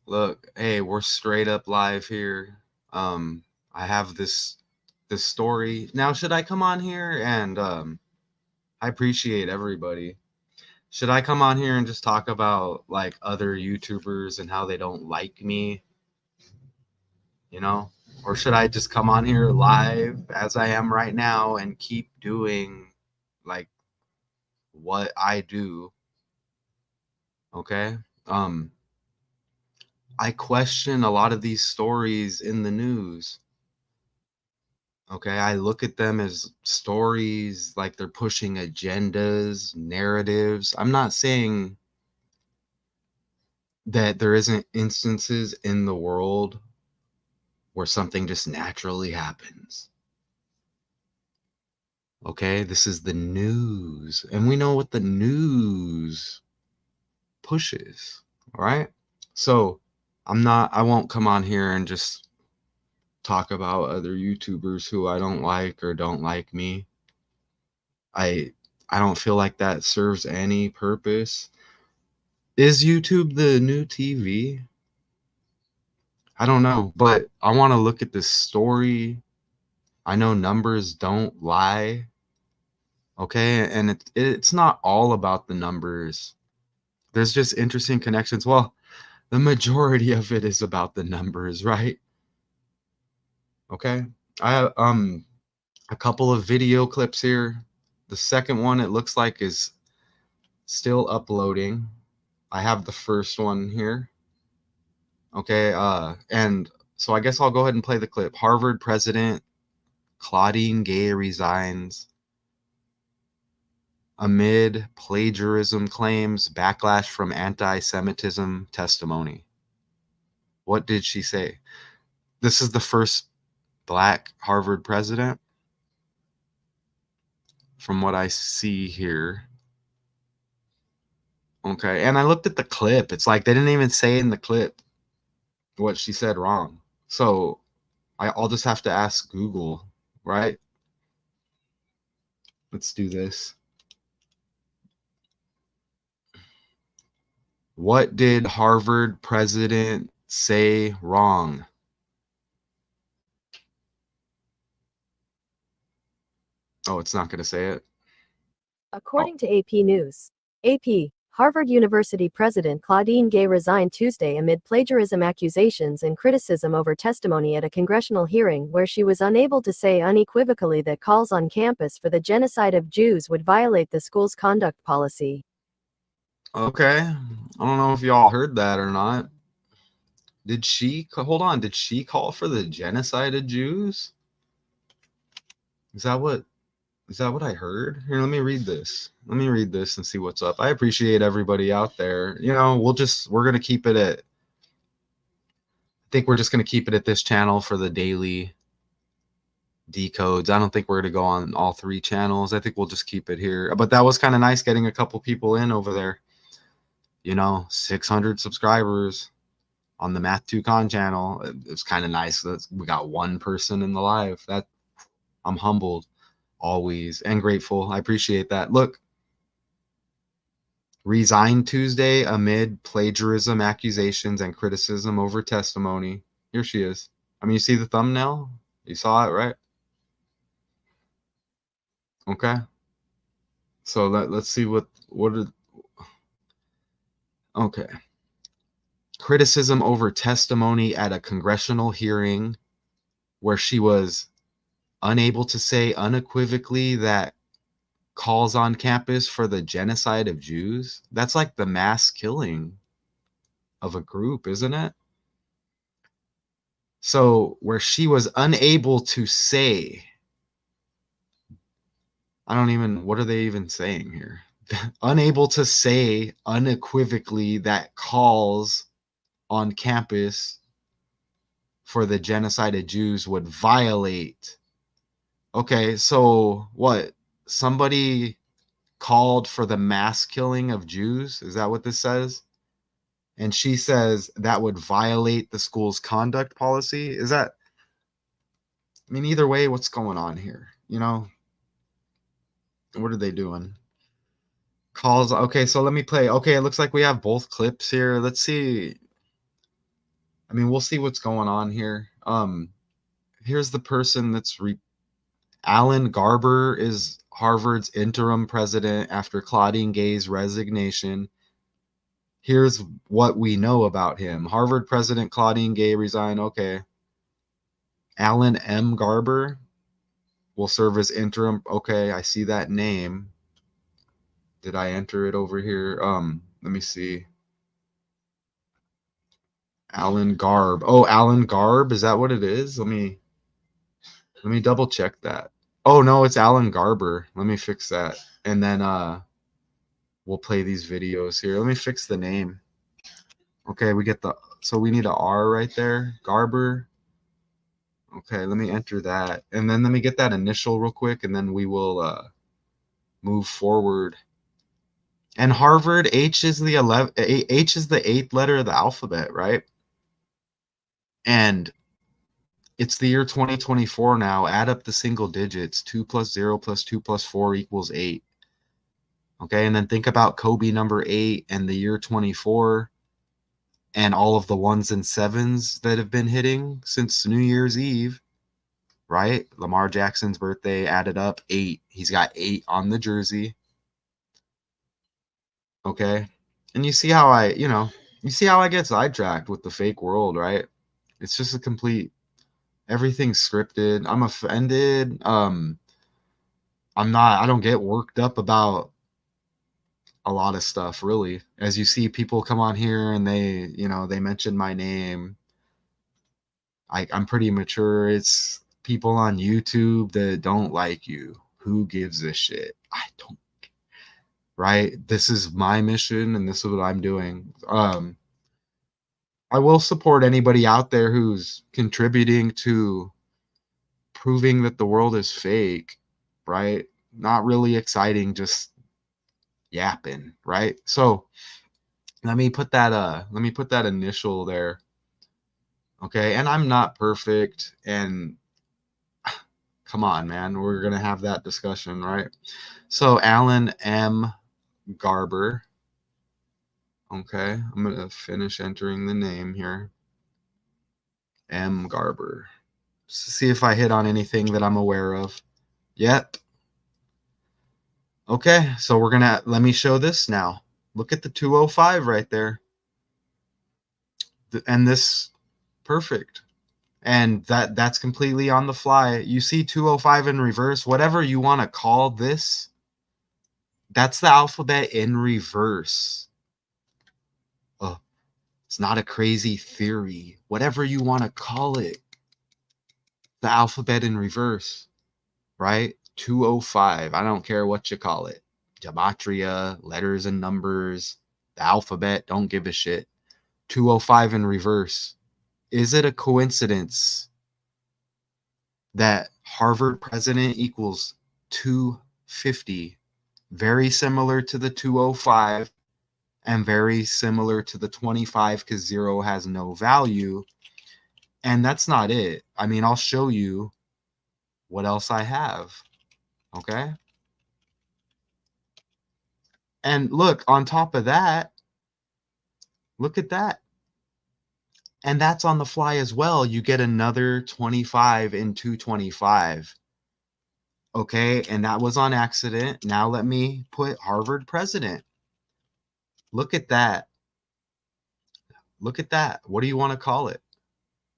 Look, hey, we're straight up live here. I have this story. Now, should I come on here and I appreciate everybody. Should I come on here and just talk about like other YouTubers and how they don't like me, you know? Or should I just come on here live as I am right now and keep doing like what I do, okay? Um I question a lot of these stories in the news. Okay, I look at them as stories, like they're pushing agendas, narratives. I'm not saying that there isn't instances in the world where something just naturally happens. Okay, this is the news, and we know what the news pushes, all right? So I won't come on here and just talk about other YouTubers who I don't like or don't like me. I I don't feel like that serves any purpose. Is YouTube the new TV? I don't know, but I want to look at this story. I know numbers don't lie, okay? And it's not all about the numbers. There's just interesting connections. Well, the majority of it is about the numbers, right? Okay. I have a couple of video clips here. The second one it looks like is still uploading. I have the first one here. Okay, and so I guess I'll go ahead and play the clip. Harvard president Claudine Gay resigns amid plagiarism claims, backlash from antisemitism testimony. What did she say? This is the first black Harvard president, from what I see here. Okay, and I looked at the clip. It's like they didn't even say in the clip what she said wrong. So I'll just have to ask Google, right? Let's do this. What did Harvard president say wrong? Oh, it's not going to say it. Oh, According to AP News, AP, Harvard University President Claudine Gay resigned Tuesday amid plagiarism accusations and criticism over testimony at a congressional hearing where she was unable to say unequivocally that calls on campus for the genocide of Jews would violate the school's conduct policy. okay. I don't know if y'all heard that or not. Did she hold on? Did she call for the genocide of Jews? Is that what I heard? Here, let me read this. Let me read this and see what's up. I appreciate everybody out there. You know, we're gonna keep it at. I think we're just gonna keep it at this channel for the daily decodes. I don't think we're gonna go on all three channels. I think we'll just keep it here. But that was kind of nice getting a couple people in over there. You know, 600 subscribers on the Math 2 Con channel. It's kind of nice that we got one person in the live. That I'm humbled always and grateful. I appreciate that. Look, resigned Tuesday amid plagiarism accusations and criticism over testimony. Here she is. I mean, you see the thumbnail? You saw it, right? Okay. So let's see what are, okay. Criticism over testimony at a congressional hearing where she was unable to say unequivocally that calls on campus for the genocide of Jews. That's like the mass killing of a group, isn't it? So, where she was unable to say, what are they even saying here? Unable to say unequivocally that calls on campus for the genocide of Jews would violate. Okay, so what? Somebody called for the mass killing of Jews? Is that what this says? And she says that would violate the school's conduct policy. Is that, I mean, either way, what's going on here? You know, what are they doing? Calls. Okay, so let me play. Okay, it looks like we have both clips here. Let's see. I mean, we'll see what's going on here. Here's the person that's Alan Garber is Harvard's interim president after Claudine Gay's resignation. Here's what we know about him. Harvard president Claudine Gay resigned. Okay. Alan M. Garber will serve as interim. Okay, I see that name. Did I enter it over here? Let me see. Alan Garb. Oh, Alan Garb. Is that what it is? Let me double check that. Oh no, it's Alan Garber. Let me fix that. And then we'll play these videos here. Let me fix the name. Okay, so we need a R right there. Garber. Okay, let me enter that. And then let me get that initial real quick, and then we will move forward. And Harvard, H is the 8th letter of the alphabet, right? And it's the year 2024 now. Add up the single digits. 2 plus 0 plus 2 plus 4 equals 8. Okay, and then think about Kobe number 8 and the year 24 and all of the ones and sevens that have been hitting since New Year's Eve, right? Lamar Jackson's birthday added up 8. He's got 8 on the jersey. Okay. And you see how I get sidetracked with the fake world, right? It's just a complete, everything's scripted. I'm offended. I don't get worked up about a lot of stuff, really. As you see people come on here and they mention my name. I'm pretty mature. It's people on YouTube that don't like you. Who gives a shit? I don't. Right? This is my mission and this is what I'm doing. I will support anybody out there who's contributing to proving that the world is fake, right? Not really exciting, just yapping, right? So let me put that initial there. Okay, and I'm not perfect, and come on, man, we're gonna have that discussion, right? So Alan M. Garber. Okay, I'm gonna finish entering the name here. M. Garber. Just to see if I hit on anything that I'm aware of. Yep. Okay, so let me show this now. Look at the 205 right there. And this, perfect. And that's completely on the fly. You see 205 in reverse, whatever you want to call this, that's the alphabet in reverse. Oh, it's not a crazy theory. Whatever you want to call it, the alphabet in reverse, right? 205. I don't care what you call it. Gematria, letters and numbers, the alphabet, don't give a shit. 205 in reverse. Is it a coincidence that Harvard president equals 250? Very similar to the 205 and very similar to the 25 because 0 has no value. And that's not it. I mean, I'll show you what else I have. Okay. And look, on top of that, look at that. And that's on the fly as well. You get another 25 in 225. Okay. And that was on accident. Now let me put Harvard president. Look at that. Look at that. What do you want to call it?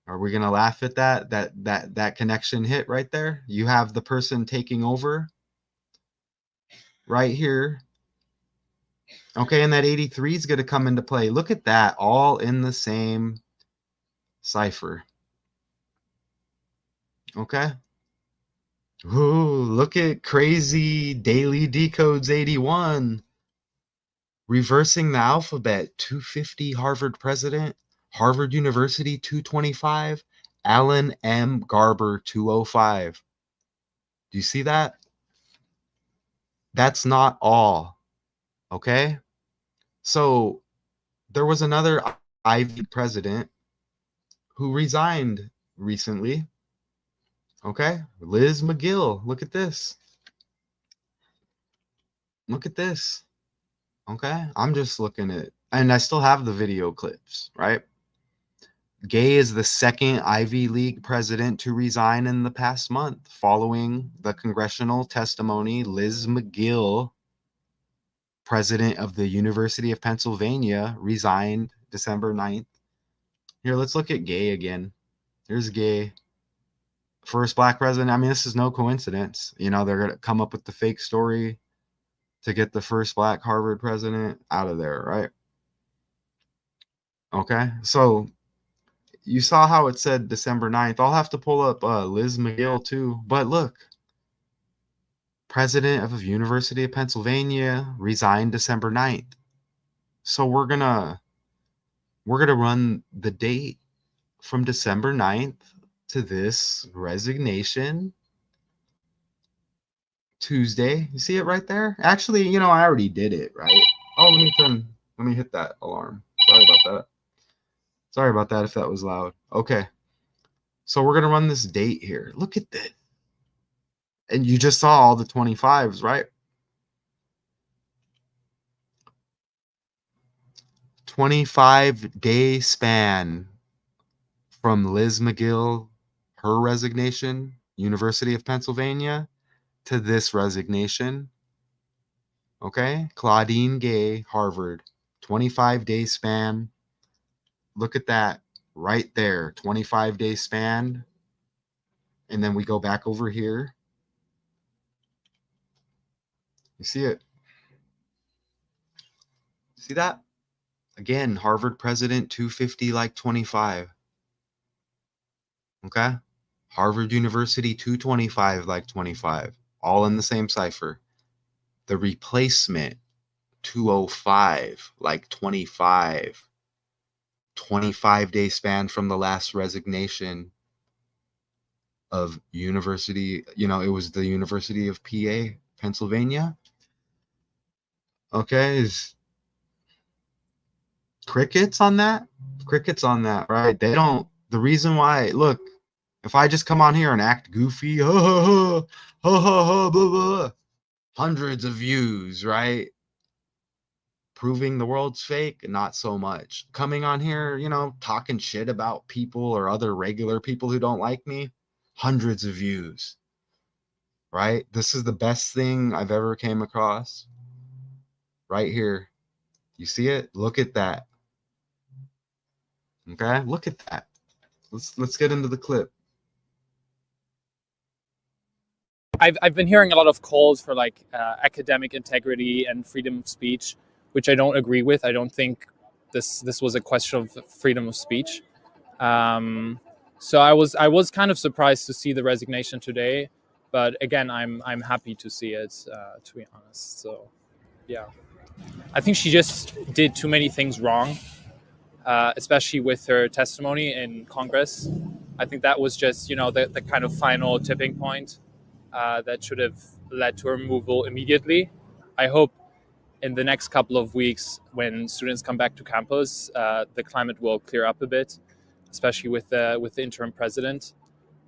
Are we going to laugh at that connection hit right there? You have the person taking over right here. Okay. And that 83 is going to come into play. Look at that. All in the same cipher. Okay. Ooh, look at crazy daily decodes 81. Reversing the alphabet, 250 Harvard president, Harvard University 225, Alan M. Garber 205. Do you see that? That's not all. Okay? So there was another Ivy president who resigned recently. Okay? Liz Magill. Look at this. Look at this. Okay? I'm just looking at, and I still have the video clips, right? Gay is the second Ivy League president to resign in the past month following the congressional testimony. Liz Magill, president of the University of Pennsylvania, resigned December 9th. Here, let's look at Gay again. Here's Gay. First black president. I mean, this is no coincidence. You know, they're going to come up with the fake story to get the first black Harvard president out of there, right? Okay. So you saw how it said December 9th. I'll have to pull up Liz Magill too. But look, president of the University of Pennsylvania resigned December 9th. So we're gonna run the date from December 9th to this resignation Tuesday. You see it right there? Actually, you know, I already did it, right? Oh, let me hit that alarm. Sorry about that if that was loud. Okay. So we're going to run this date here. Look at this. And you just saw all the 25s, right? 25-day span from Liz Magill, her resignation, University of Pennsylvania, to this resignation. Okay? Claudine Gay, Harvard, 25-day span. Look at that right there, 25-day span. And then we go back over here. You see it? See that? Again, Harvard president, 250 like 25. Okay? Harvard University, 225 like 25. All in the same cipher. The replacement, 205 like 25. 25-day span from the last resignation of university, you know, it was the University of PA, Pennsylvania. Okay, is crickets on that, right? They don't. The reason why, look, if I just come on here and act goofy, ha ha ha ha ha ha, blah blah, hundreds of views, right? Proving the world's fake, not so much. Coming on here, you know, talking shit about people or other regular people who don't like me, hundreds of views, right? This is the best thing I've ever came across right here. You see it? Look at that. Okay, look at that. Let's get into the clip. I've been hearing a lot of calls for like academic integrity and freedom of speech, which I don't agree with. I don't think this was a question of freedom of speech. So I was kind of surprised to see the resignation today, but again, I'm happy to see it, to be honest. So yeah, I think she just did too many things wrong, especially with her testimony in Congress. I think that was just, you know, the kind of final tipping point that should have led to her removal immediately. I hope in the next couple of weeks, when students come back to campus, the climate will clear up a bit, especially with the interim president.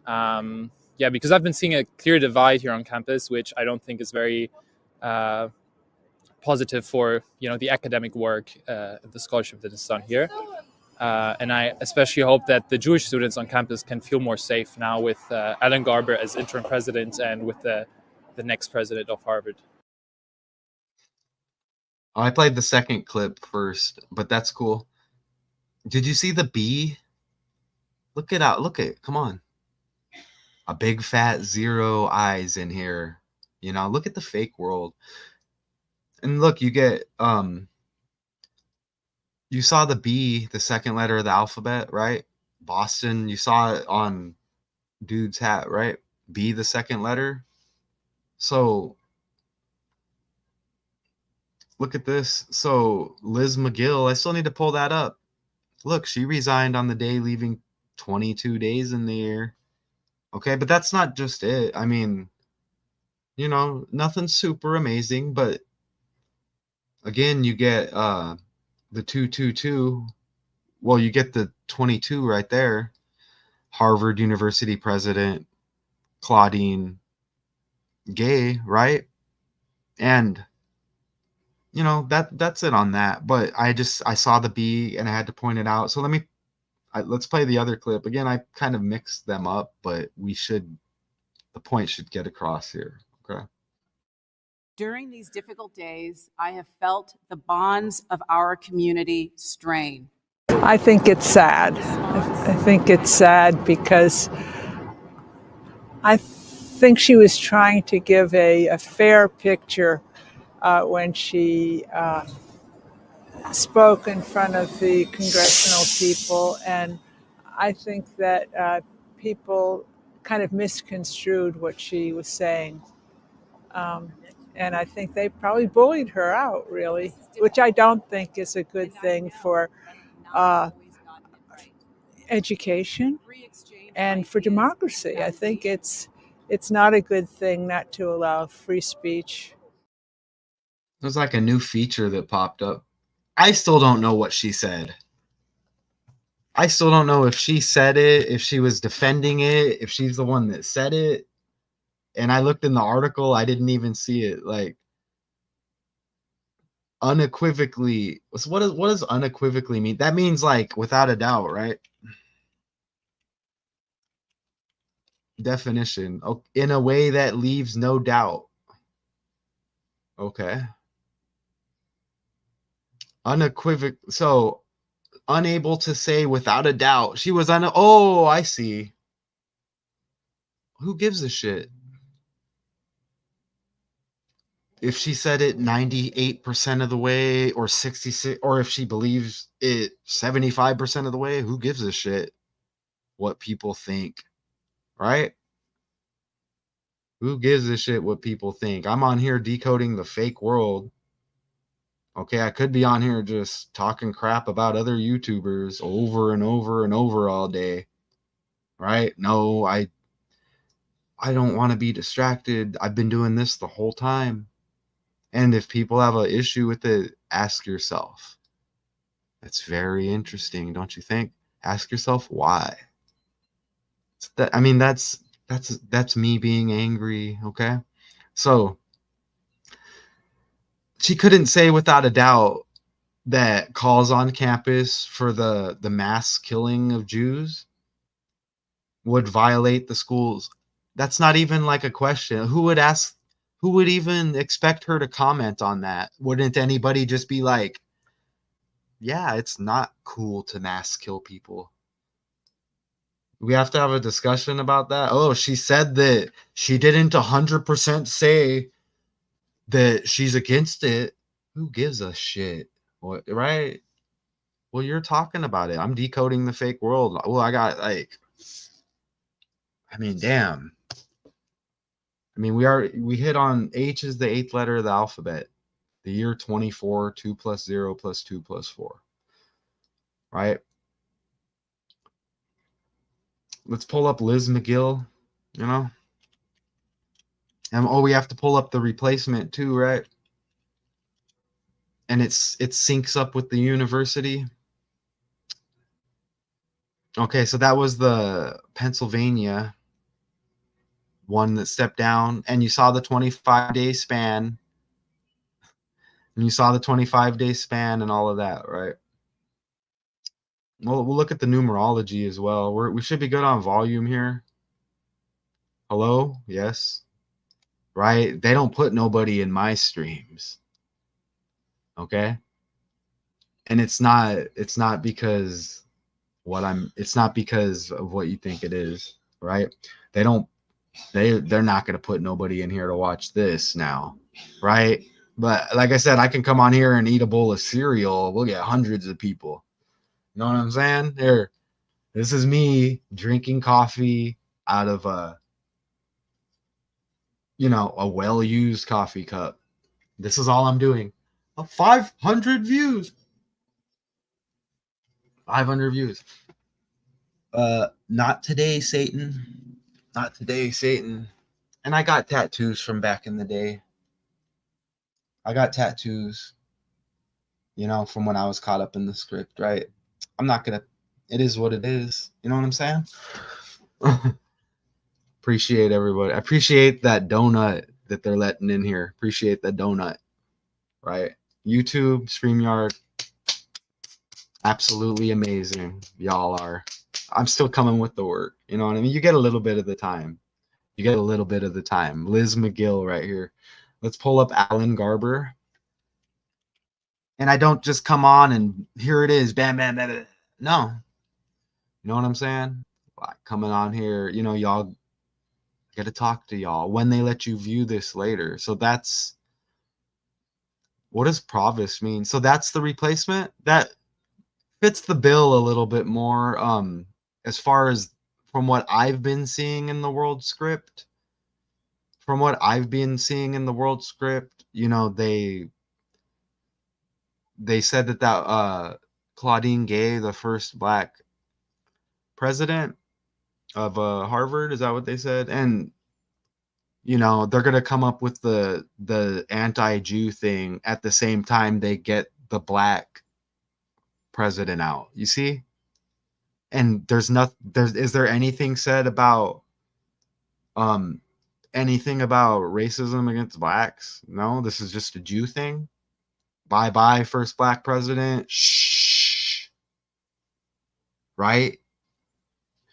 Yeah, because I've been seeing a clear divide here on campus, which I don't think is very positive for, you know, the academic work, the scholarship that is done here. And I especially hope that the Jewish students on campus can feel more safe now with Alan Garber as interim president and with the next president of Harvard. I played the second clip first, but that's cool. Did you see the bee? Look it out. Look it. Come on. A big fat 0 eyes in here. You know, look at the fake world. And look, you get you saw the B, the second letter of the alphabet, right? Boston, you saw it on dude's hat, right? B, the second letter. So look at this. So Liz Magill, I still need to pull that up. Look, she resigned on the day, leaving 22 days in the year. Okay, but that's not just it. I mean, you know, nothing super amazing, but again, you get the 222. Well, you get the 22 right there. Harvard University president Claudine Gay, right? And you know, that's it on that. But I saw the B and I had to point it out. So let me let's play the other clip again. I kind of mixed them up, but the point should get across here. Okay. During these difficult days, I have felt the bonds of our community strain. I think it's sad. I think it's sad because I think she was trying to give a fair picture when she spoke in front of the congressional people, and I think that people kind of misconstrued what she was saying. And I think they probably bullied her out, really, which I don't think is a good thing for education and for democracy. I think it's not a good thing not to allow free speech. There's like a new feature that popped up. I still don't know what she said. I still don't know if she said it, if she was defending it, if she's the one that said it. And I looked in the article, I didn't even see it. Like, unequivocally. So what does unequivocally mean? That means like without a doubt, right? Definition. In a way that leaves no doubt. Okay. Unequivocal. So unable to say without a doubt. She was oh, I see. Who gives a shit? If she said it 98% of the way, or 66, or if she believes it 75% of the way, who gives a shit what people think, right? Who gives a shit what people think? I'm on here decoding the fake world. Okay, I could be on here just talking crap about other YouTubers over and over and over all day, right? No, I don't want to be distracted. I've been doing this the whole time. And if people have an issue with it, ask yourself. That's very interesting, don't you think? Ask yourself why. I mean, that's me being angry, okay? So she couldn't say without a doubt that calls on campus for the mass killing of Jews would violate the schools. That's not even like a question. Who would even expect her to comment on that? Wouldn't anybody just be like, yeah, it's not cool to mass kill people? We have to have a discussion about that. Oh, she said that she didn't 100% say that she's against it. Who gives a shit? What, right? Well, you're talking about it. I'm decoding the fake world. Well, I got like, I mean, damn. I mean, we hit on H is the 8th letter of the alphabet. The year 24, 2 plus 0 plus 2 plus 4. Right? Let's pull up Liz Magill, you know? And we have to pull up the replacement too, right? And it syncs up with the university. Okay, so that was the Pennsylvania one that stepped down, and you saw the 25-day span. And you saw the 25-day span and all of that, right? Well, we'll look at the numerology as well. We should be good on volume here. Hello? Yes. Right? They don't put nobody in my streams. Okay? And it's not because it's not because of what you think it is, right? They're not going to put nobody in here to watch this now, right? But like I said, I can come on here and eat a bowl of cereal. We'll get hundreds of people. You know what I'm saying? This is me drinking coffee out of a well-used coffee cup. This is all I'm doing. 500 views. 500 views. Not today, Satan. Not today, Satan. And I got tattoos from back in the day. I got tattoos, from when I was caught up in the script, right? It is what it is. You know what I'm saying? Appreciate everybody. I appreciate that donut that they're letting in here. Appreciate that donut, right? YouTube, StreamYard. Absolutely amazing. Y'all are. I'm still coming with the work. You know what I mean? You get a little bit of the time. You get a little bit of the time. Liz Magill right here. Let's pull up Alan Garber. And I don't just come on and here it is. Bam, bam, bam, bam. No. You know what I'm saying? Like coming on here, you know, y'all got to talk to y'all when they let you view this later. So that's, what does provis mean? So that's the replacement that fits the bill a little bit more. As far as from what I've been seeing in the world script, you know, they said that Claudine Gay, the first black president of Harvard, is that what they said? And you know, they're going to come up with the anti-Jew thing at the same time they get the black president out. You see? And is there anything said about um anything about racism against blacks? No, this is just a Jew thing. Bye bye first black president. Shh. Right?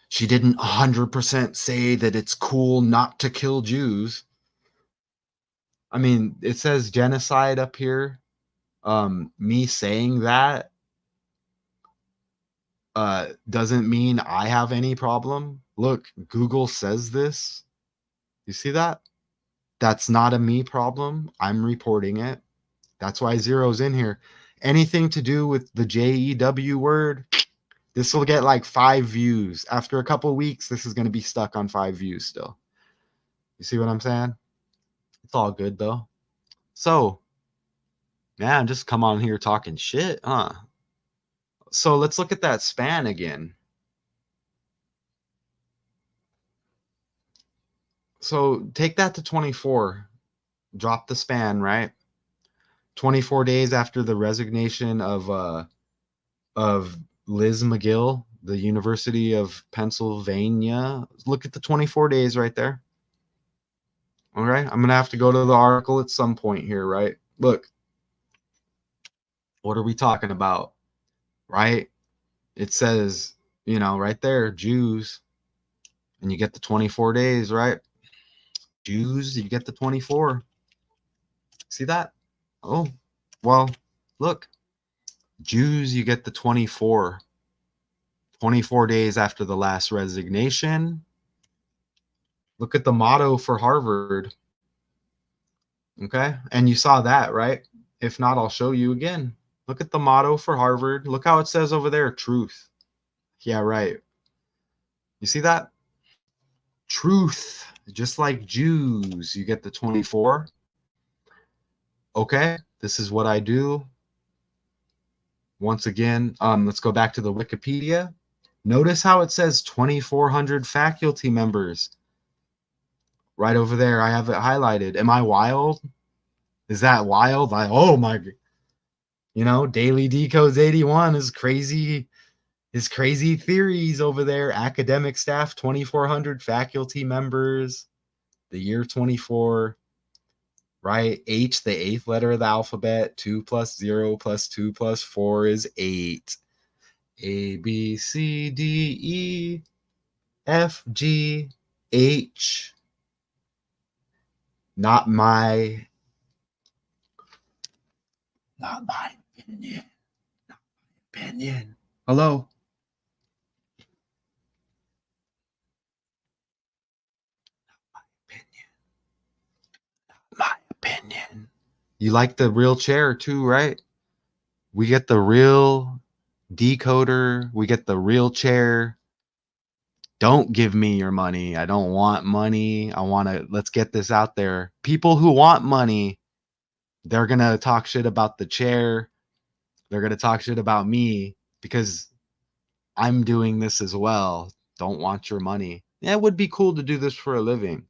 She didn't 100% say that it's cool not to kill Jews. I mean, it says genocide up here. Me saying that doesn't mean I have any problem. Look, Google says this. You see that? That's not a me problem. I'm reporting it. That's why zero's in here. Anything to do with the JEW word, this will get like 5 views. After a couple weeks, this is going to be stuck on 5 views still. You see what I'm saying? It's all good though. So, man, just come on here talking shit, huh? So let's look at that span again. So take that to 24. Drop the span, right? 24 days after the resignation of Liz Magill, the University of Pennsylvania. Look at the 24 days right there. All right, I'm gonna have to go to the article at some point here, right? Look, what are we talking about, right? It says, you know, right there, Jews, and you get the 24 days, right? Jews, you get the 24. See that? Oh, well, look, Jews, you get the 24. 24 days after the last resignation. Look at the motto for Harvard. Okay. And you saw that, right? If not, I'll show you again. Look at the motto for Harvard. Look how it says over there, truth. Yeah, right. You see that? Truth. Just like Jews, you get the 24. Okay. This is what I do. Once again, let's go back to the Wikipedia. Notice how it says 2,400 faculty members. Right over there, I have it highlighted. Am I wild? Is that wild? Oh my, you know, Daily Decodes 81 is crazy. His crazy theories over there. Academic staff, 2,400 faculty members. The year 24, right? H, the 8th letter of the alphabet. 2 plus 0 plus 2 plus 4 is 8. A, B, C, D, E, F, G, H. Not my opinion. Not my opinion. Hello. My opinion. You like the real chair too, right? We get the real decoder. We get the real chair. Don't give me your money. I don't want money. Let's get this out there. People who want money, they're going to talk shit about the chair. They're going to talk shit about me because I'm doing this as well. Don't want your money. Yeah, it would be cool to do this for a living.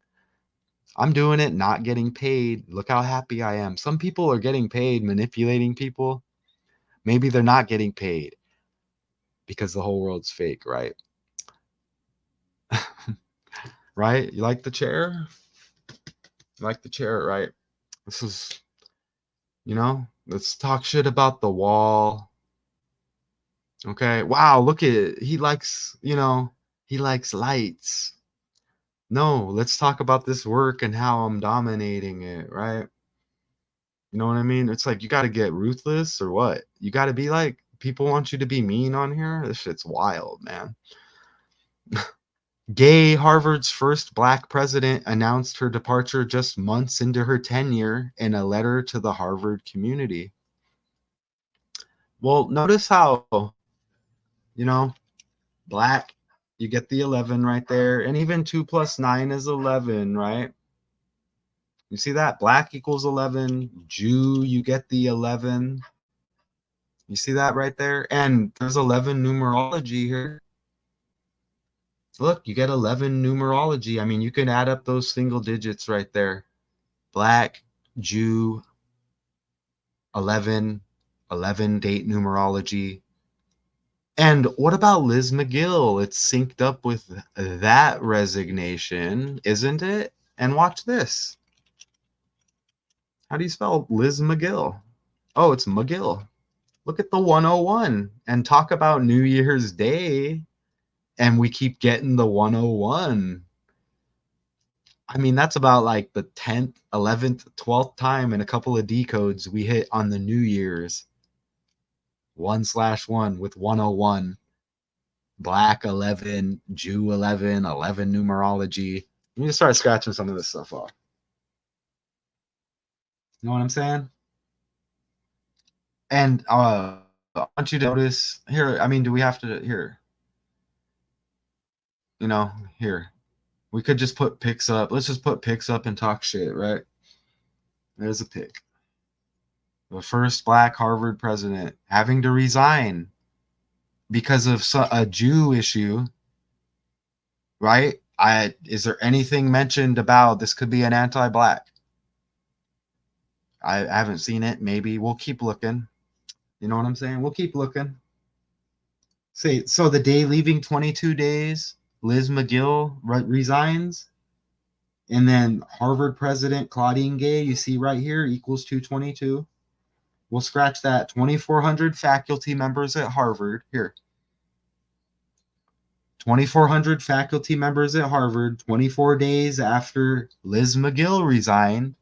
I'm doing it, not getting paid. Look how happy I am. Some people are getting paid manipulating people. Maybe they're not getting paid because the whole world's fake, right? Right? You like the chair? You like the chair, right? This is, you know, let's talk shit about the wall. Okay. Wow, look at it. He likes, he likes lights. No, let's talk about this work and how I'm dominating it, right? You know what I mean? It's like you got to get ruthless or what? You got to be like, people want you to be mean on here. This shit's wild, man. Gay, Harvard's first black president, announced her departure just months into her tenure in a letter to the Harvard community. Well, notice how, you know, black, you get the 11 right there. And even 2 plus 9 is 11, right? You see that? Black equals 11. Jew, you get the 11. You see that right there? And there's 11 numerology here. Look, you get 11 numerology. I mean, you can add up those single digits right there. Black, Jew, 11, 11 date numerology. And what about Liz Magill? It's synced up with that resignation, isn't it? And watch this. How do you spell Liz Magill? Oh, it's Magill. Look at the 101 and talk about New Year's Day. And we keep getting the 101. I mean, that's about like the 10th, 11th, 12th time in a couple of decodes we hit on the New Year's. 1/1 with 101. Black 11, Jew 11, 11 numerology. Let me just start scratching some of this stuff off. You know what I'm saying? And I want you to notice here. I mean, do we have to here? Here. We could just put pics up. Let's just put pics up and talk shit, right? There's a pic. The first black Harvard president having to resign because of a Jew issue, right? Is there anything mentioned about this could be an anti-black? I haven't seen it. Maybe we'll keep looking. You know what I'm saying? We'll keep looking. See, so the day leaving 22 days, Liz Magill resigns. And then Harvard president Claudine Gay, you see right here, equals 222. We'll scratch that. 2,400 faculty members at Harvard. Here. 2,400 faculty members at Harvard, 24 days after Liz Magill resigned.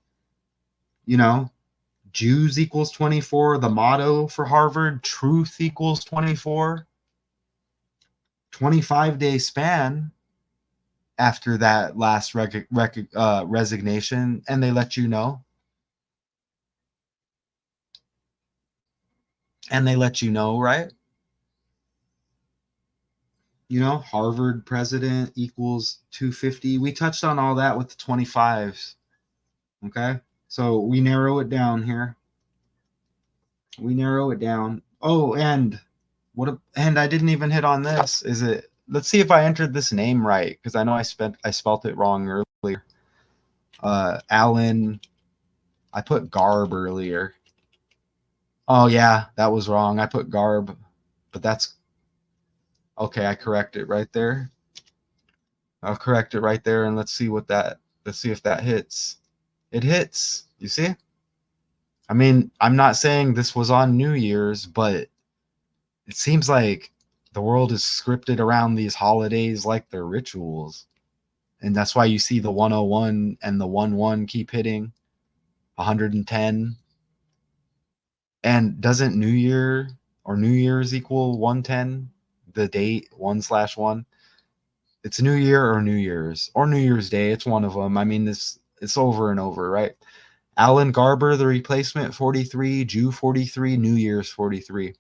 Jews equals 24. The motto for Harvard, truth equals 24. 25-day span after that last resignation, and they let you know. And they let you know, right? Harvard president equals 250. We touched on all that with the 25s. Okay? So we narrow it down here. We narrow it down. Oh, and I didn't even hit on this. Let's see if I entered this name right, because I know I spelt it wrong earlier. Alan, I put Garb earlier. Oh yeah, that was wrong. I put Garb, but that's okay. I correct it right there. I'll correct it right there, and let's see if that hits. It hits. You see? I mean, I'm not saying this was on New Year's, but it seems like the world is scripted around these holidays like they're rituals. And that's why you see the 101 and the 11 keep hitting 110. And doesn't New Year or New Year's equal 110? The date 1/1. It's New Year or New Year's or New Year's Day. It's one of them. I mean, it's over and over, right? Alan Garber, the replacement, 43. Jew, 43. New Year's, 43.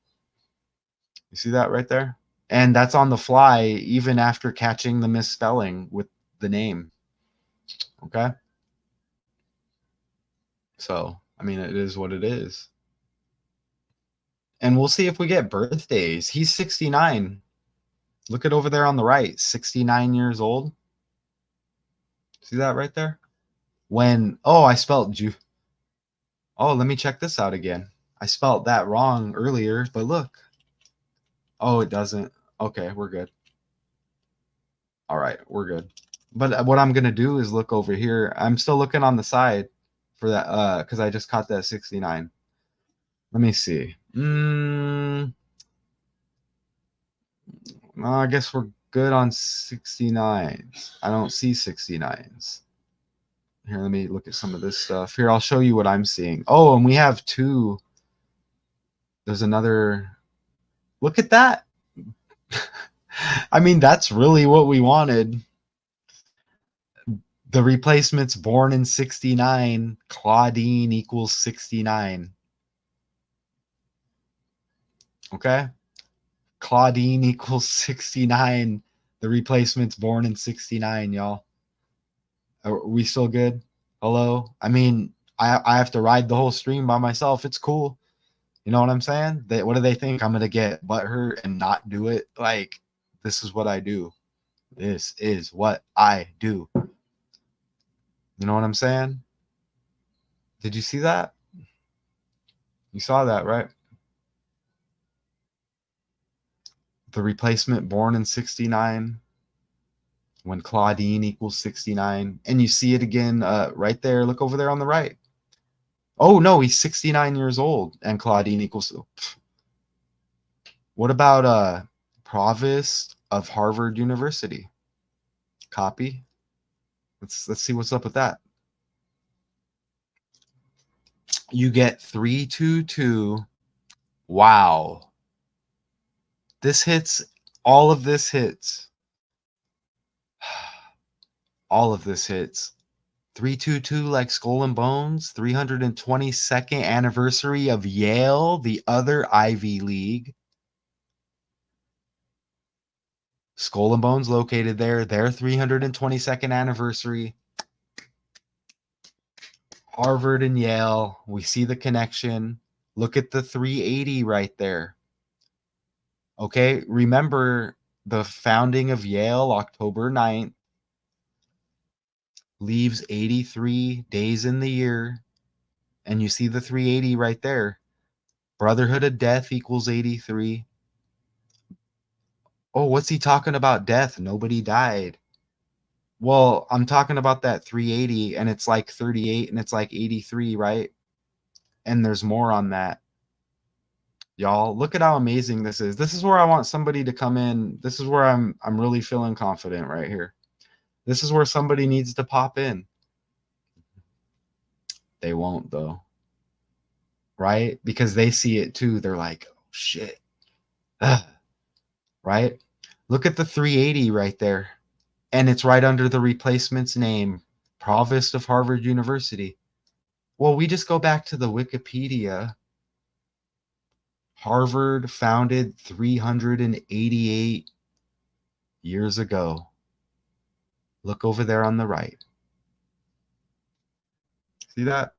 You see that right there? And that's on the fly, even after catching the misspelling with the name. Okay? So, I mean, it is what it is. And we'll see if we get birthdays. He's 69. Look at over there on the right, 69 years old. See that right there? I spelled Jew. Oh, let me check this out again. I spelled that wrong earlier, but look. Oh, it doesn't. Okay, we're good. All right, we're good. But what I'm going to do is look over here. I'm still looking on the side for that because I just caught that 69. Let me see. I guess we're good on 69s. I don't see 69s. Here, let me look at some of this stuff. Here, I'll show you what I'm seeing. Oh, and we have two. There's another. Look at that. I mean, that's really what we wanted. The replacement's born in 69. Claudine equals 69. Okay? Claudine equals 69. The replacement's born in 69, y'all. Are we still good? Hello? I mean, I have to ride the whole stream by myself. It's cool. You know what I'm saying? What do they think? I'm going to get butthurt and not do it? Like, this is what I do. This is what I do. You know what I'm saying? Did you see that? You saw that, right? The replacement born in 69. When Claudine equals 69. And you see it again right there. Look over there on the right. Oh, no, he's 69 years old. And Claudine equals... What about Provost of Harvard University? Copy. Let's see what's up with that. You get 322. Wow. This hits. All of this hits. All of this hits. 322 like Skull and Bones. 322nd anniversary of Yale, the other Ivy League. Skull and Bones located there. Their 322nd anniversary. Harvard and Yale. We see the connection. Look at the 380 right there. Okay, remember the founding of Yale, October 9th. Leaves 83 days in the year. And you see the 380 right there. Brotherhood of Death equals 83. Oh, what's he talking about? Death. Nobody died. Well, I'm talking about that 380, and it's like 38, and it's like 83, right? And there's more on that. Y'all, look at how amazing this is. This is where I want somebody to come in. This is where I'm really feeling confident right here. This is where somebody needs to pop in. They won't, though. Right? Because they see it too. They're like, oh, shit. Ugh. Right? Look at the 380 right there. And it's right under the replacement's name, Provost of Harvard University. Well, we just go back to the Wikipedia. Harvard founded 388 years ago. Look over there on the right. See that?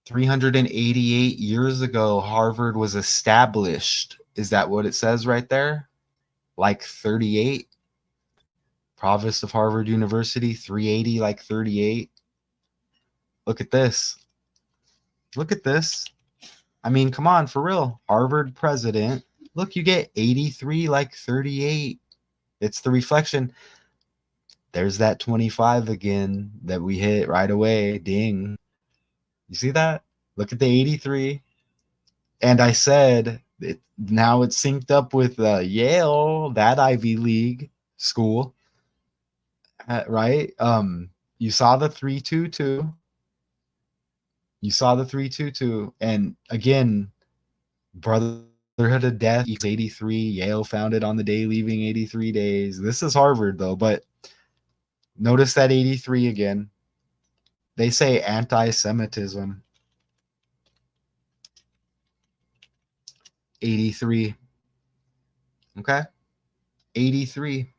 388 years ago, Harvard was established. Is that what it says right there? Like 38? Provost of Harvard University, 380 like 38. Look at this. Look at this. I mean, come on, for real. Harvard president. Look, you get 83 like 38. It's the reflection. There's that 25 again that we hit right away. Ding. You see that? Look at the 83. And I said, now it's synced up with Yale, that Ivy League school. Right? You saw the 322. You saw the 322. And again, Brotherhood of Death equals 83. Yale founded on the day leaving 83 days. This is Harvard, though. But notice that 83 again. They say antisemitism. 83. Okay? 83.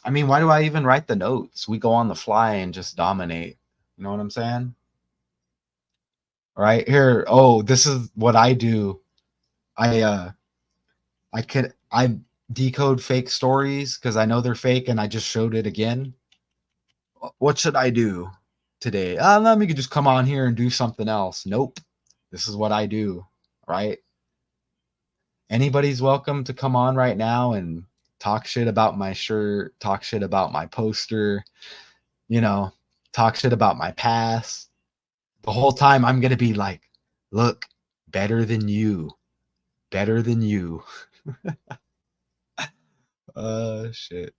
I mean, why do I even write the notes? We go on the fly and just dominate. You know what I'm saying? Right here. Oh, this is what I do. I decode fake stories because I know they're fake, and I just showed it again. What should I do today? Let me just come on here and do something else. Nope. This is what I do. Right? Anybody's welcome to come on right now and talk shit about my shirt, talk shit about my poster, you know, talk shit about my past. The whole time I'm going to be like, look, better than you. better than you. Shit.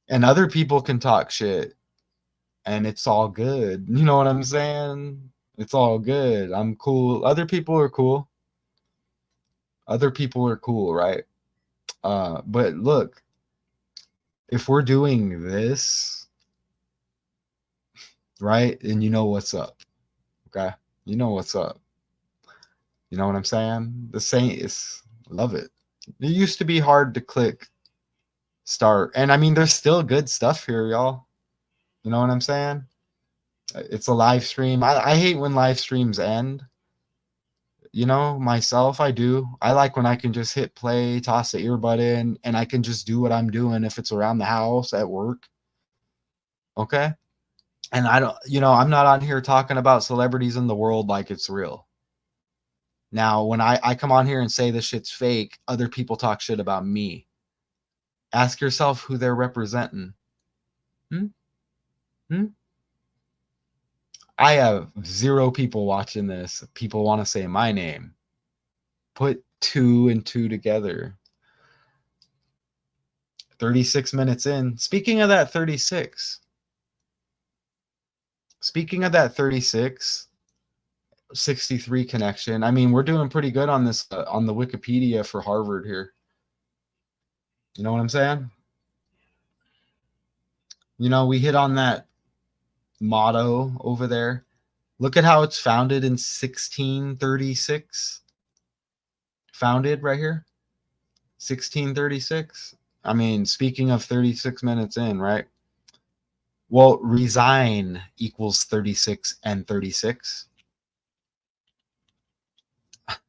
And other people can talk shit and it's all good. You know what I'm saying? It's all good. I'm cool. Other people are cool. Other people are cool, right? But look, if we're doing this, right, and you know what's up, okay? You know what's up. You know what I'm saying? The same is love it. It used to be hard to click start. And I mean, there's still good stuff here, y'all. You know what I'm saying? It's a live stream. I hate when live streams end. You know, myself, I do. I like when I can just hit play, toss the earbud in, and I can just do what I'm doing if it's around the house, at work. Okay? And I don't, I'm not on here talking about celebrities in the world like it's real. Now, when I come on here and say this shit's fake, other people talk shit about me. Ask yourself who they're representing. I have 0 people watching this. People want to say my name. Put 2 and 2 together. 36 minutes in. Speaking of that 36. 63 connection. I mean, we're doing pretty good on this on the Wikipedia for Harvard here. You know what I'm saying? We hit on that motto over there. Look at how it's founded in 1636. Founded right here. 1636. I mean, speaking of 36 minutes in, right? Well, resign equals 36 and 36.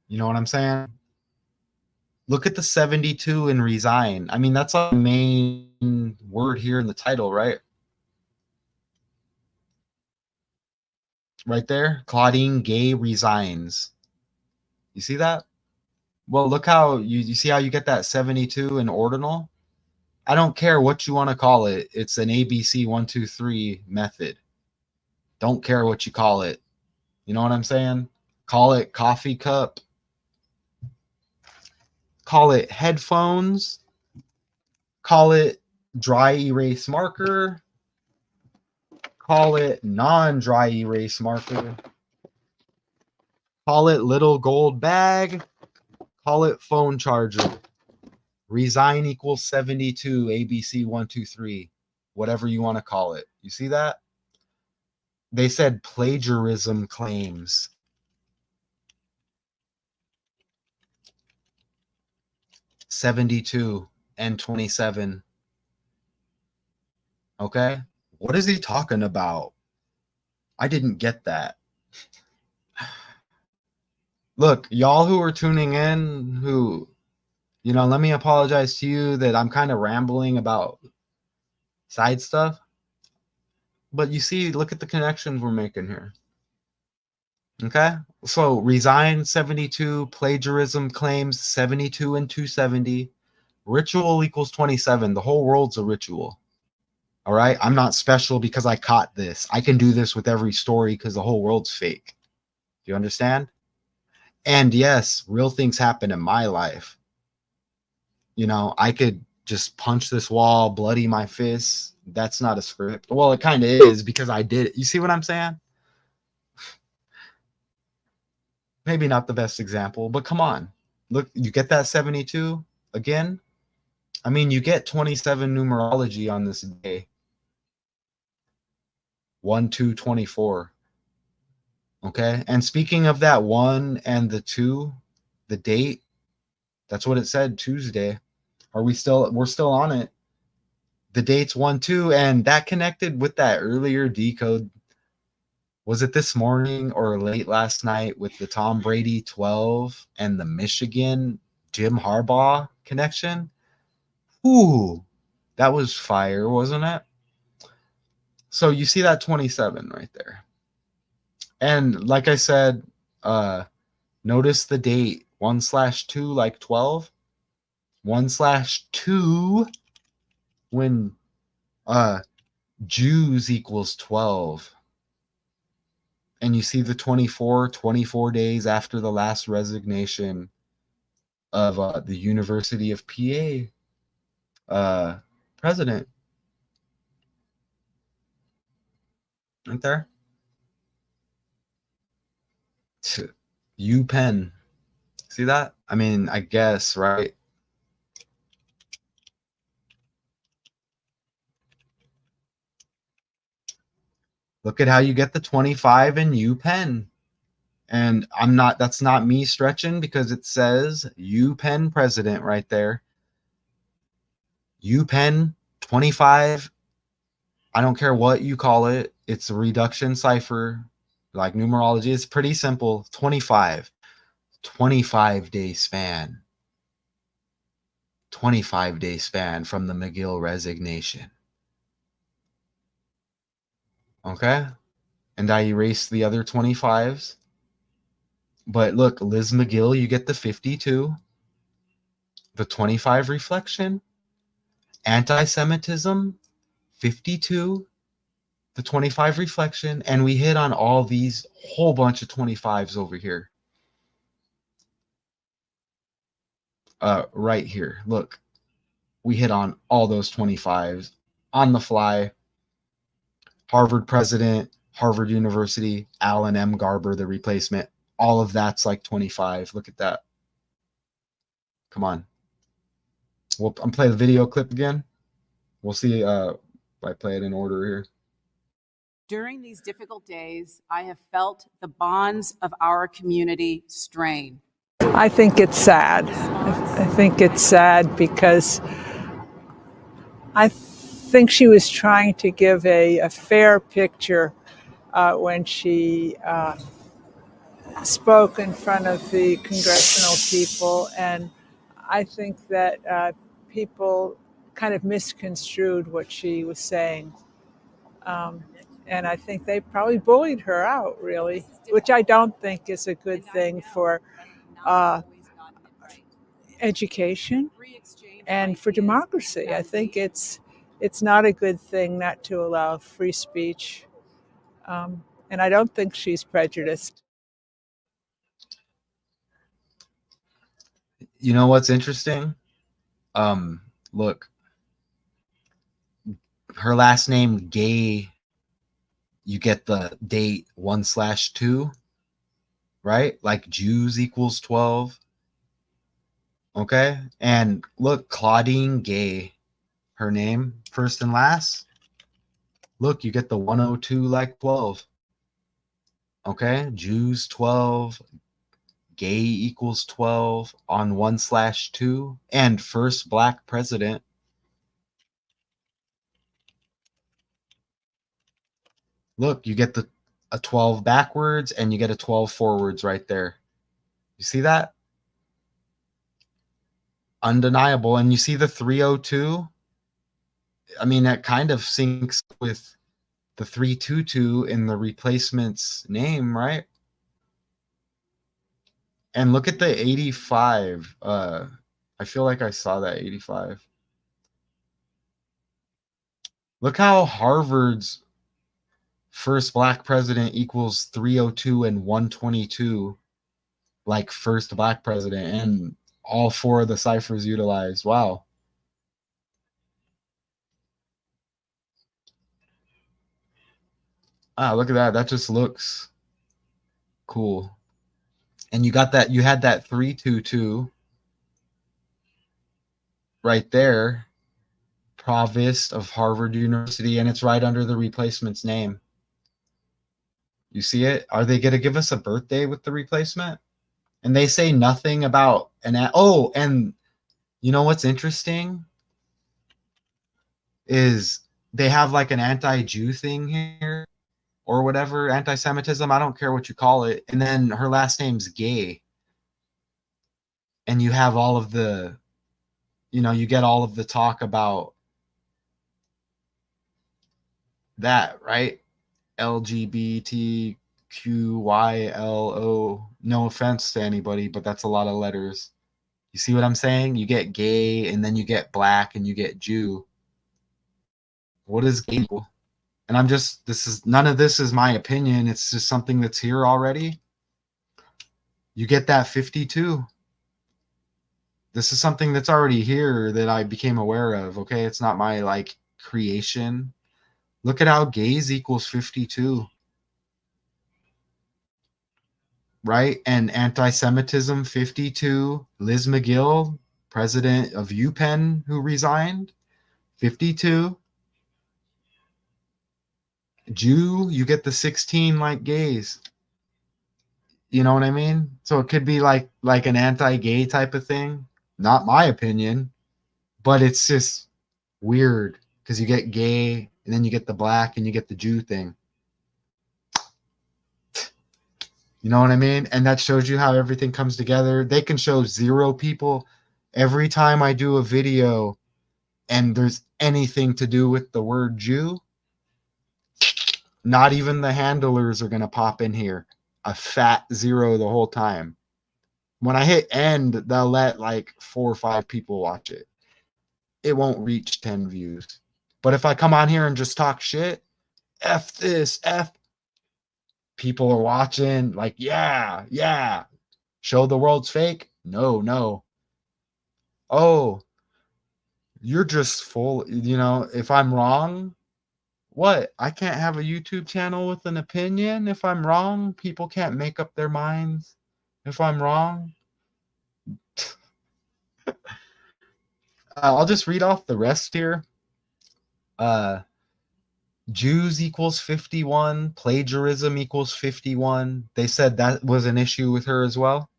You know what I'm saying? Look at the 72 in resign. I mean, that's our main word here in the title, right? Right there. Claudine Gay resigns. You see that? Well, look how you see how you get that 72 in ordinal? I don't care what you want to call it. It's an ABC 1, 2, 3 method. Don't care what you call it. You know what I'm saying? Call it coffee cup. Call it headphones. Call it dry erase marker. Call it non-dry erase marker. Call it little gold bag. Call it phone charger. Resign equals 72, ABC 1, 2, 3. Whatever you want to call it. You see that? They said plagiarism claims. $72 and $27. Okay? What is he talking about? I didn't get that. Look, y'all who are tuning in, who, let me apologize to you that I'm kind of rambling about side stuff. But you see, look at the connections we're making here. Okay? So, resign 72, plagiarism claims 72 and 270. Ritual equals 27. The whole world's a ritual. All right? I'm not special because I caught this. I can do this with every story because the whole world's fake. Do you understand? And yes, real things happen in my life. I could just punch this wall, bloody my fists. That's not a script. Well, it kind of is because I did it. You see what I'm saying? Maybe not the best example, but come on. Look, you get that 72 again? I mean, you get 27 numerology on this day. 1, 2, 24. Okay? And speaking of that 1 and the 2, the date, that's what it said, Tuesday. We're still on it. The date's 1, 2, and that connected with that earlier decode. Was it this morning or late last night with the Tom Brady 12 and the Michigan Jim Harbaugh connection? Ooh, that was fire, wasn't it? So you see that 27 right there. And like I said, notice the date 1/2 like 12. 1/2 when Jews equals 12. And you see the 24 days after the last resignation. of the University of PA president. Right there. UPenn. See that? I mean, I guess, right? Look at how you get the 25 in UPenn. And that's not me stretching, because it says UPenn president right there. UPenn 25. I don't care what you call it. It's a reduction cipher, like numerology. It's pretty simple. 25. 25-day span. 25-day span from the Magill resignation. Okay? And I erased the other 25s. But look, Liz Magill, you get the 52. The 25 reflection. Antisemitism, 52. The 25 reflection. And we hit on all these whole bunch of 25s over here. Right here. Look, we hit on all those 25s on the fly. Harvard president, Harvard University, Alan M. Garber, the replacement. All of that's like 25. Look at that. Come on. I'm playing the video clip again. We'll see if I play it in order here. During these difficult days, I have felt the bonds of our community strain. I think it's sad. I think it's sad because I think she was trying to give a fair picture when she spoke in front of the congressional people, and I think that people kind of misconstrued what she was saying. And I think they probably bullied her out, really, which I don't think is a good thing for education and for democracy. I think it's not a good thing not to allow free speech. And I don't think she's prejudiced. You know what's interesting? Look, her last name Gay, you get the date 1/2, right? Like Jews equals 12. Okay. And look, Claudine Gay, her name, first and last. Look, you get the 102 like 12. Okay. Jews 12. Gay equals 12 on 1/2. And first black president. Look, you get a 12 backwards and you get a 12 forwards right there. You see that? Undeniable. And you see the 302? I mean, that kind of syncs with the 322 in the replacement's name, right? And look at the 85. I feel like I saw that 85. Look how Harvard's first black president equals 302 and 122, like first black president, and all four of the ciphers utilized. Wow. Look at that. That just looks cool. And you got that, you had that 322 right there, Provost of Harvard University, and it's right under the replacement's name. You see it? Are they going to give us a birthday with the replacement? And they say nothing about and you know what's interesting is they have like an anti-Jew thing here or whatever, anti-Semitism, I don't care what you call it. And then her last name's Gay. And you have all of the, you get all of the talk about that, right? LGBTQYLO. No offense to anybody, but that's a lot of letters. You see what I'm saying? You get gay, and then you get black, and you get Jew. What is gay equal? And none of this is my opinion. It's just something that's here already. You get that 52. This is something that's already here that I became aware of. Okay, it's not my like creation. Look at how gays equals 52, right? And anti-Semitism 52. Liz Magill, president of UPenn, who resigned, 52. Jew, you get the 16 like gays. You know what I mean? So it could be like an anti-gay type of thing. Not my opinion, but it's just weird because you get gay and then you get the black and you get the Jew thing. You know what I mean? And that shows you how everything comes together. They can show 0 people every time I do a video and there's anything to do with the word Jew. Not even the handlers are going to pop in here. A fat 0 the whole time. When I hit end, they'll let like 4 or 5 people watch it. It won't reach 10 views. But if I come on here and just talk shit, F this, F, people are watching, like, yeah. Show the world's fake? No. Oh, you're just full, if I'm wrong, what? I can't have a YouTube channel with an opinion if I'm wrong? People can't make up their minds if I'm wrong? I'll just read off the rest here. Jews equals 51. Plagiarism equals 51. They said that was an issue with her as well.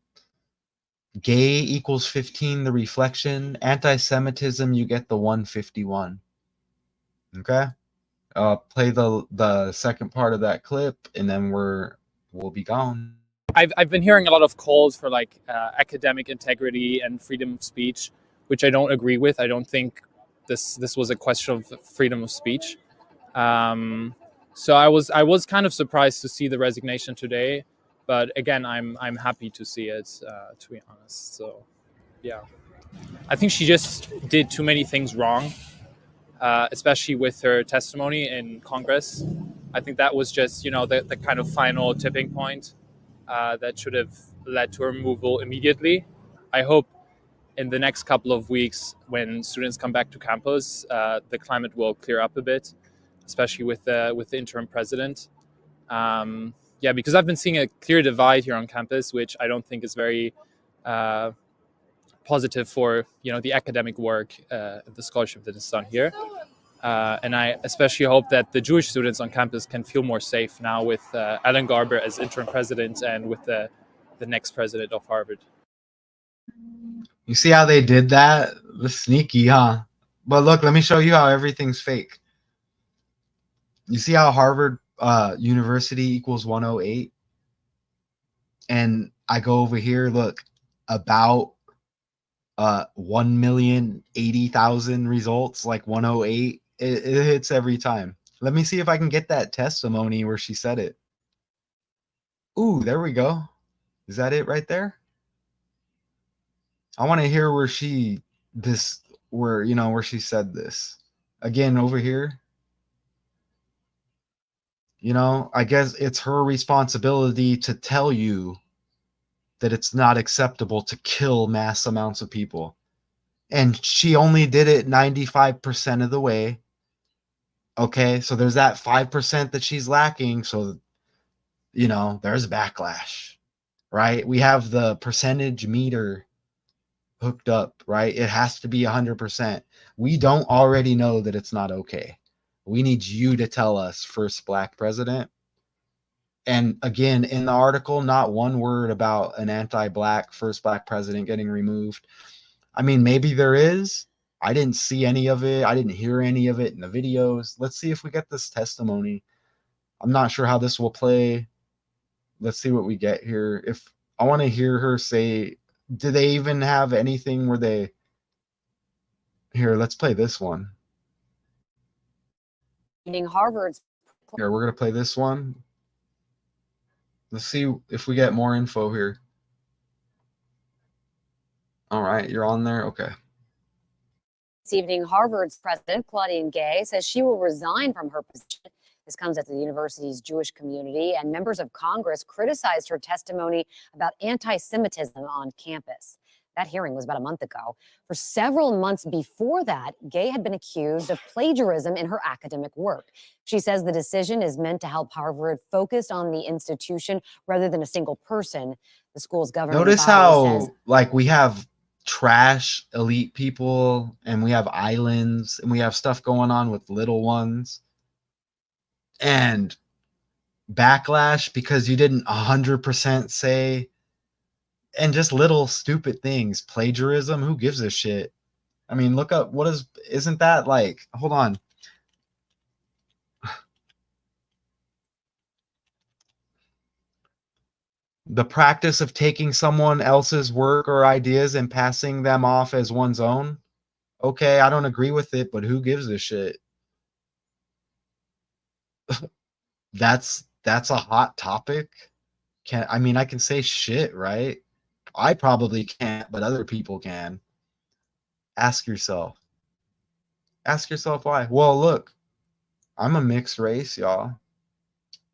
Gay equals 15, the reflection. Anti-Semitism, you get the 151. Okay? Play the second part of that clip, and then we'll be gone. I've been hearing a lot of calls for like academic integrity and freedom of speech, which I don't agree with. I don't think this was a question of freedom of speech. So I was kind of surprised to see the resignation today, but again, I'm happy to see it, to be honest. So yeah, I think she just did too many things wrong, especially with her testimony in Congress. I think that was just the kind of final tipping point that should have led to her removal immediately. I hope in the next couple of weeks, when students come back to campus, the climate will clear up a bit, especially with the interim president. Because I've been seeing a clear divide here on campus, which I don't think is very positive for the academic work, the scholarship that is done here. And I especially hope that the Jewish students on campus can feel more safe now with Alan Garber as interim president and with the next president of Harvard. You see how they did that? The sneaky, huh? But look, let me show you how everything's fake. You see how Harvard University equals 108? And I go over here, look, about 1,080,000 results, like 108. It hits every time. Let me see if I can get that testimony where she said it. Ooh, there we go. Is that it right there? I want to hear where she said this. Again, over here. I guess it's her responsibility to tell you that it's not acceptable to kill mass amounts of people. And she only did it 95% of the way. Okay, so there's that 5% that she's lacking. So, there's backlash, right? We have the percentage meter hooked up, right? It has to be 100%. We don't already know that it's not okay. We need you to tell us, first black president. And again, in the article, not one word about an anti-black first black president getting removed. I mean, maybe there is. I didn't see any of it. I didn't hear any of it in the videos. Let's see if we get this testimony. I'm not sure how this will play. Let's see what we get here. If I want to hear her say, do they even have anything where they... Here, let's play this one. Harvard's... Here, we're going to play this one. Let's see if we get more info here. All right, you're on there? Okay. This evening, Harvard's president, Claudine Gay, says she will resign from her position. This comes at the university's Jewish community, and members of Congress criticized her testimony about anti-Semitism on campus. That hearing was about a month ago. For several months before that, Gay had been accused of plagiarism in her academic work. She says the decision is meant to help Harvard focus on the institution rather than a single person. The school's governing Notice body says, how, like, we have trash elite people and we have islands and we have stuff going on with little ones and backlash because you didn't 100% say, and just little stupid things. Plagiarism, who gives a shit? I mean, look up isn't that like, hold on. The practice of taking someone else's work or ideas and passing them off as one's own. Okay, I don't agree with it, but who gives a shit? That's a hot topic. I can say shit, right? I probably can't, but other people can. Ask yourself. Ask yourself why. Well, look, I'm a mixed race, y'all.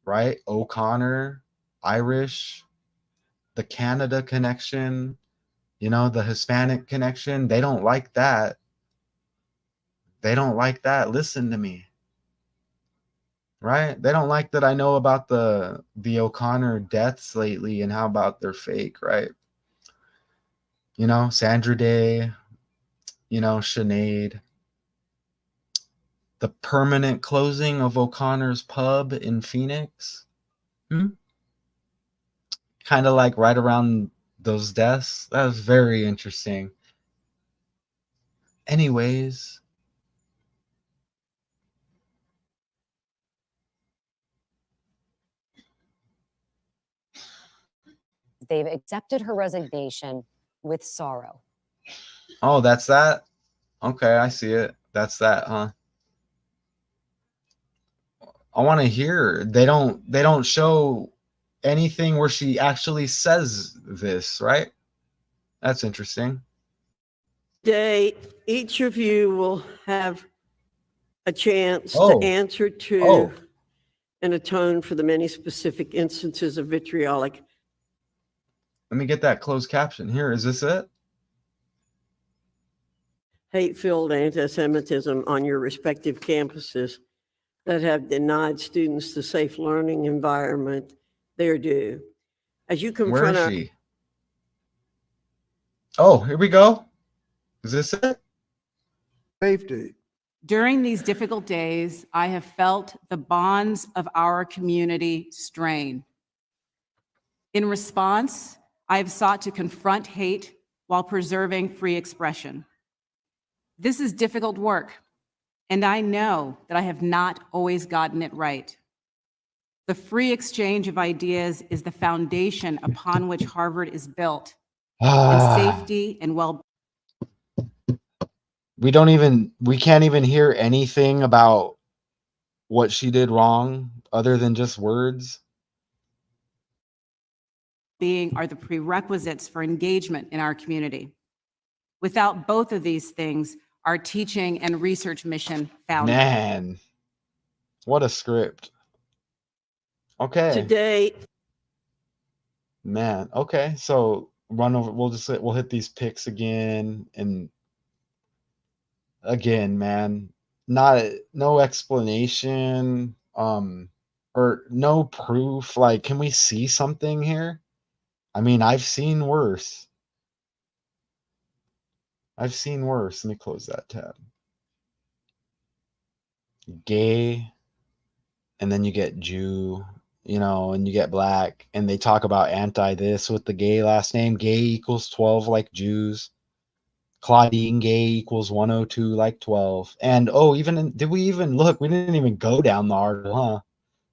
Right? O'Connor, Irish, the Canada connection, the Hispanic connection. They don't like that. They don't like that. Listen to me. Right? They don't like that I know about the O'Connor deaths lately and how about they're fake, right? Sandra Day, Sinead. The permanent closing of O'Connor's pub in Phoenix. Kind of like right around those deaths. That was very interesting. Anyways. they've accepted her resignation with sorrow. Oh, that's that? Okay, I see it. That's that, huh? I want to hear. They don't show anything where she actually says this, right? That's interesting. Today, each of you will have a chance to answer to and atone for the many specific instances of vitriolic. Let me get that closed caption here. Is this it? Hate-filled antisemitism on your respective campuses that have denied students the safe learning environment they're due. As you confront Where is she? Oh, here we go. Is this it? Safety. During these difficult days, I have felt the bonds of our community strain. In response, I have sought to confront hate while preserving free expression. This is difficult work, and I know that I have not always gotten it right. The free exchange of ideas is the foundation upon which Harvard is built, and safety and well-being. We can't even hear anything about what she did wrong other than just words. Are the prerequisites for engagement in our community. Without both of these things, our teaching and research mission found. Man, what a script. Okay. today. Man, okay. So run over. We'll hit these picks again and again, man. No explanation, or no proof. Like, can we see something here? I mean, I've seen worse. Let me close that tab. Gay, and then you get Jew, and you get black, and they talk about anti this with the gay last name. Gay equals 12 like Jews. Claudine Gay equals 102 like 12. And did we even look? We didn't even go down the article, huh?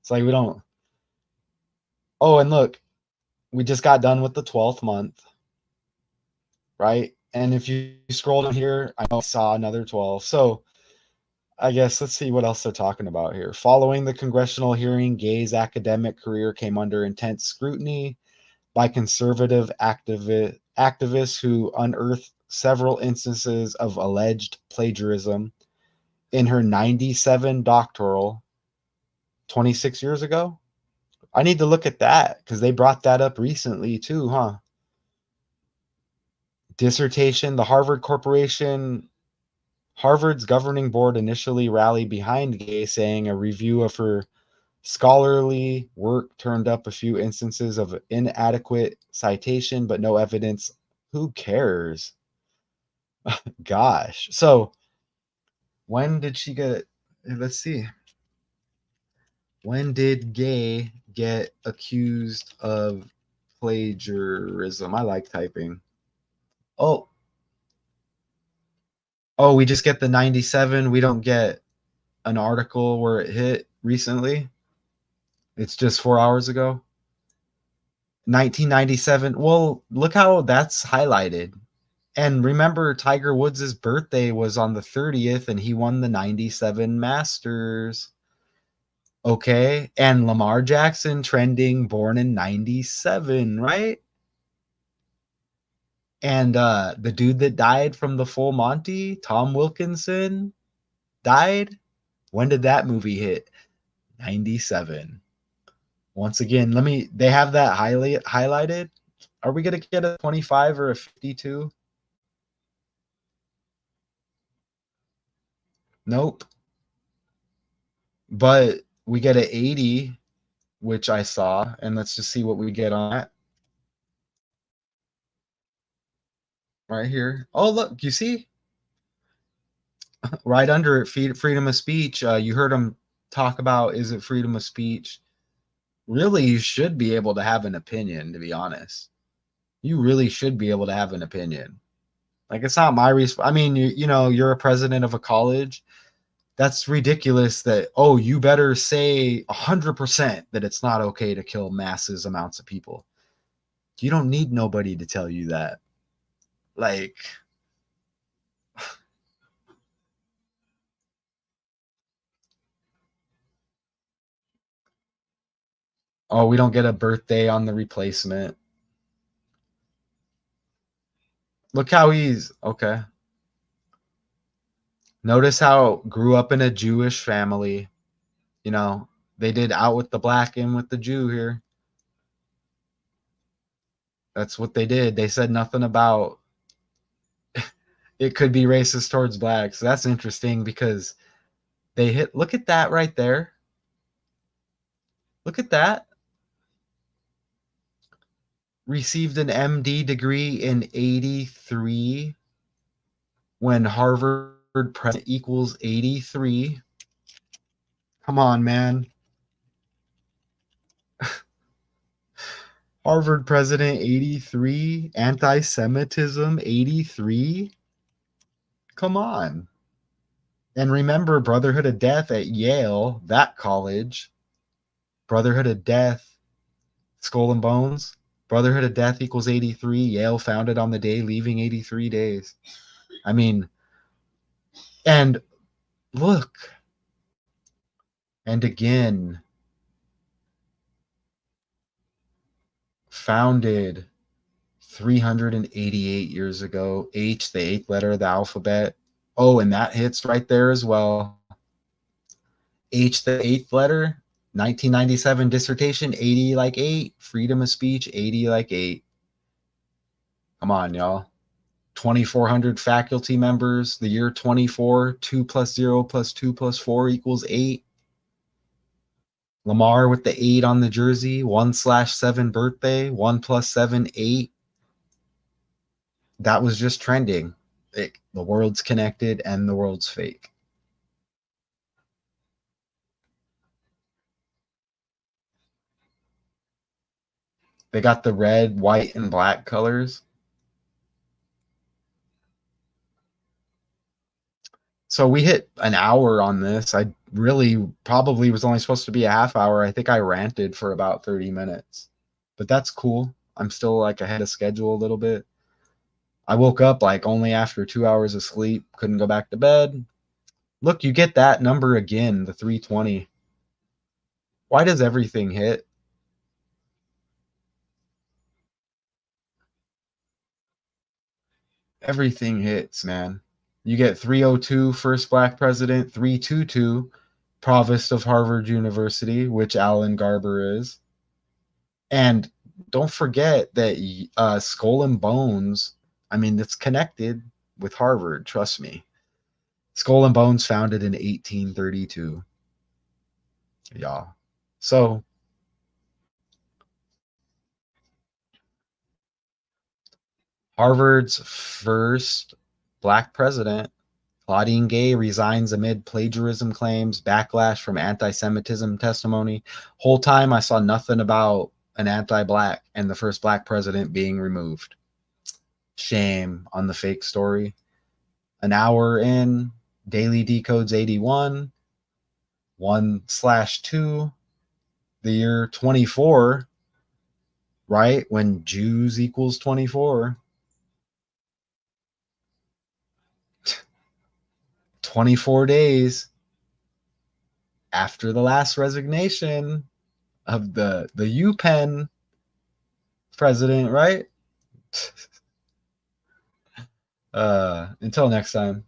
It's like we don't. Oh, and look, we just got done with the 12th month, right? And if you scroll down here, I saw another 12. So I guess let's see what else they're talking about here. Following the congressional hearing, Gay's academic career came under intense scrutiny by conservative activists who unearthed several instances of alleged plagiarism in her 97 doctoral 26 years ago. I need to look at that because they brought that up recently too, huh? dissertation, the Harvard's governing board initially rallied behind Gay, saying a review of her scholarly work turned up a few instances of inadequate citation, but no evidence. Who cares? Gosh. So when did she get, let's see. When did Gay get accused of plagiarism? I like typing. Oh, we just get the 97. We don't get an article where it hit recently. It's just 4 hours ago. 1997. Well, look how that's highlighted. And remember, Tiger Woods' birthday was on the 30th, and he won the 97 Masters. Okay. And Lamar Jackson trending, born in 97, right? And the dude that died from the Full Monty, Tom Wilkinson, died. When did that movie hit? 97. Once again, they have that highlighted. Are we going to get a 25 or a 52? Nope. But we get an 80, which I saw, and let's just see what we get on that. Right here. Oh, look, you see? Right under it, freedom of speech. You heard him talk about, is it freedom of speech? Really, you should be able to have an opinion, to be honest. You really should be able to have an opinion. Like, it's not my I mean, you know, you're a president of a college. That's ridiculous that, oh, you better say 100% that it's not okay to kill masses amounts of people. You don't need nobody to tell you that. Like, oh, we don't get a birthday on the replacement. Look how he's, okay. Notice how grew up in a Jewish family. You know, they did out with the black, in with the Jew here. That's what they did. They said nothing about it could be racist towards blacks. So that's interesting because they hit, look at that right there. Look at that. Received an MD degree in 83 when Harvard president equals 83. Come on, man. Harvard president 83, anti-Semitism 83. Come on. And remember, Brotherhood of Death at Yale, that college. Brotherhood of Death, Skull and Bones. Brotherhood of Death equals 83. Yale founded on the day leaving 83 days. I mean, and look. And again, founded 388 years ago. H, the eighth letter of the alphabet. Oh, and that hits right there as well. H, the eighth letter. 1997 dissertation, 80 like 8. Freedom of speech, 80 like 8. Come on, y'all. 2,400 faculty members. The year 24, 2 plus 0 plus 2 plus 4 equals 8. Lamar with the 8 on the jersey. 1/7 birthday. 1 plus 7, 8. That was just trending. The world's connected and the world's fake. They got the red, white, and black colors. So we hit an hour on this. I really probably was only supposed to be a half hour. I think I ranted for about 30 minutes. But that's cool. I'm still like ahead of schedule a little bit. I woke up like only after 2 hours of sleep. Couldn't go back to bed. Look, you get that number again, the 320. Why does everything hit? Everything hits, man. You get 302, first black president, 322, provost of Harvard University, which Alan Garber is. And don't forget that Skull and Bones I mean, it's connected with Harvard, trust me. Skull and Bones founded in 1832. Y'all. So Harvard's first black president, Claudine Gay, resigns amid plagiarism claims, backlash from anti-Semitism testimony. Whole time I saw nothing about an anti-black and the first black president being removed. Shame on the fake story. An hour in, Daily Decodes 81, 1/2, the year 24, right? When Jews equals 24. 24 days after the last resignation of the UPenn president, right? Until next time.